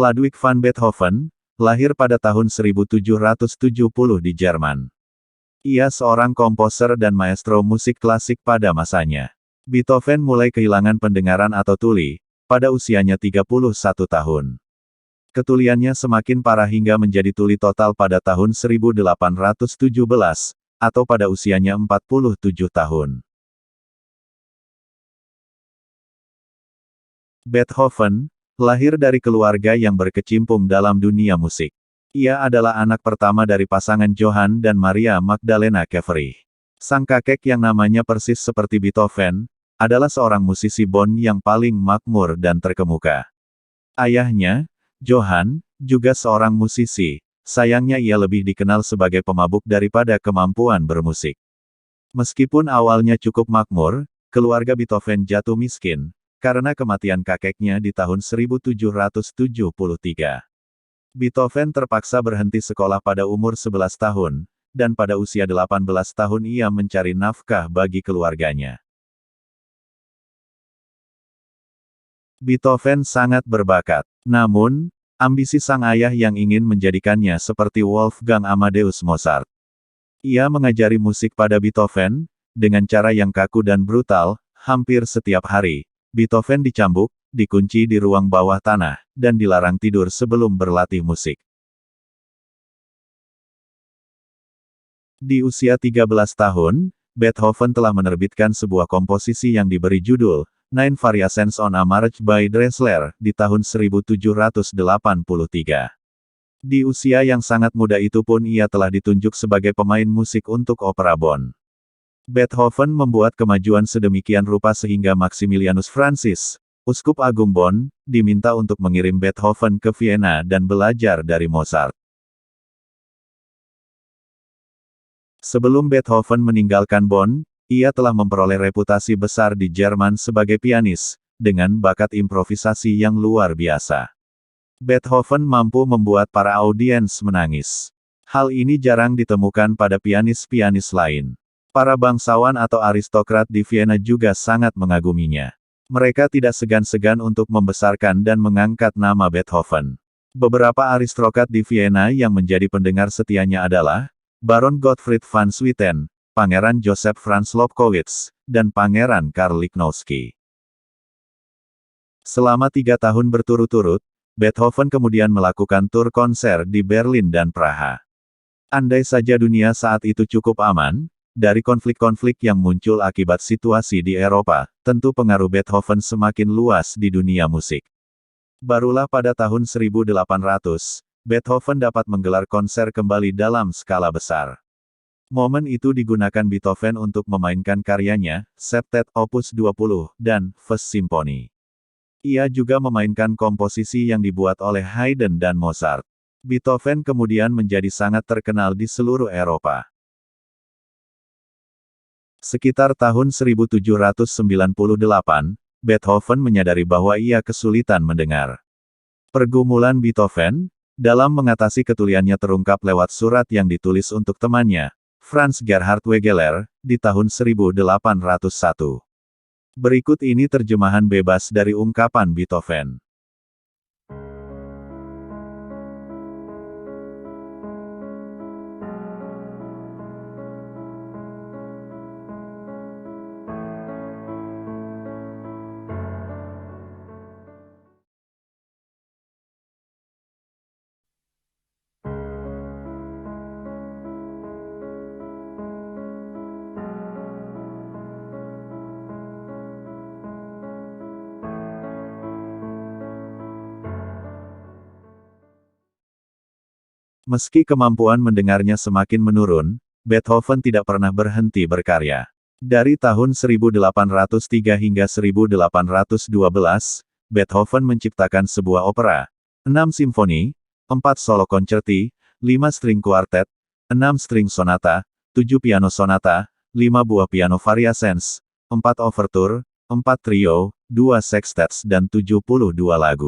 Ludwig van Beethoven, lahir pada tahun 1770 di Jerman. Ia seorang komposer dan maestro musik klasik pada masanya. Beethoven mulai kehilangan pendengaran atau tuli, pada usianya 31 tahun. Ketuliannya semakin parah hingga menjadi tuli total pada tahun 1817, atau pada usianya 47 tahun. Beethoven, lahir dari keluarga yang berkecimpung dalam dunia musik. Ia adalah anak pertama dari pasangan Johann dan Maria Magdalena Kevery. Sang kakek yang namanya persis seperti Beethoven, adalah seorang musisi Bonn yang paling makmur dan terkemuka. Ayahnya, Johann, juga seorang musisi, sayangnya ia lebih dikenal sebagai pemabuk daripada kemampuan bermusik. Meskipun awalnya cukup makmur, keluarga Beethoven jatuh miskin, karena kematian kakeknya di tahun 1773. Beethoven terpaksa berhenti sekolah pada umur 11 tahun, dan pada usia 18 tahun ia mencari nafkah bagi keluarganya. Beethoven sangat berbakat. Namun, ambisi sang ayah yang ingin menjadikannya seperti Wolfgang Amadeus Mozart. Ia mengajari musik pada Beethoven, dengan cara yang kaku dan brutal, hampir setiap hari. Beethoven dicambuk, dikunci di ruang bawah tanah, dan dilarang tidur sebelum berlatih musik. Di usia 13 tahun, Beethoven telah menerbitkan sebuah komposisi yang diberi judul, Nine Variations on a March by Dressler, di tahun 1783. Di usia yang sangat muda itu pun ia telah ditunjuk sebagai pemain musik untuk opera Bonn. Beethoven membuat kemajuan sedemikian rupa sehingga Maximilianus Francis, Uskup Agung Bonn, diminta untuk mengirim Beethoven ke Vienna dan belajar dari Mozart. Sebelum Beethoven meninggalkan Bonn, ia telah memperoleh reputasi besar di Jerman sebagai pianis, dengan bakat improvisasi yang luar biasa. Beethoven mampu membuat para audiens menangis. Hal ini jarang ditemukan pada pianis-pianis lain. Para bangsawan atau aristokrat di Vienna juga sangat mengaguminya. Mereka tidak segan-segan untuk membesarkan dan mengangkat nama Beethoven. Beberapa aristokrat di Vienna yang menjadi pendengar setianya adalah Baron Gottfried van Swieten, Pangeran Joseph Franz Lobkowitz, dan Pangeran Karl Lichnowsky. Selama 3 tahun berturut-turut, Beethoven kemudian melakukan tur konser di Berlin dan Praha. Andai saja dunia saat itu cukup aman, dari konflik-konflik yang muncul akibat situasi di Eropa, tentu pengaruh Beethoven semakin luas di dunia musik. Barulah pada tahun 1800, Beethoven dapat menggelar konser kembali dalam skala besar. Momen itu digunakan Beethoven untuk memainkan karyanya, Septet Opus 20, dan First Symphony. Ia juga memainkan komposisi yang dibuat oleh Haydn dan Mozart. Beethoven kemudian menjadi sangat terkenal di seluruh Eropa. Sekitar tahun 1798, Beethoven menyadari bahwa ia kesulitan mendengar. Pergumulan Beethoven, dalam mengatasi ketuliannya terungkap lewat surat yang ditulis untuk temannya, Franz Gerhard Wegeler, di tahun 1801. Berikut ini terjemahan bebas dari ungkapan Beethoven. Meski kemampuan mendengarnya semakin menurun, Beethoven tidak pernah berhenti berkarya. Dari tahun 1803 hingga 1812, Beethoven menciptakan sebuah opera, 6 simfoni, 4 solo koncerti, 5 string kuartet, 6 string sonata, 7 piano sonata, 5 buah piano variations, 4 overture, 4 trio, 2 sextets dan 72 lagu.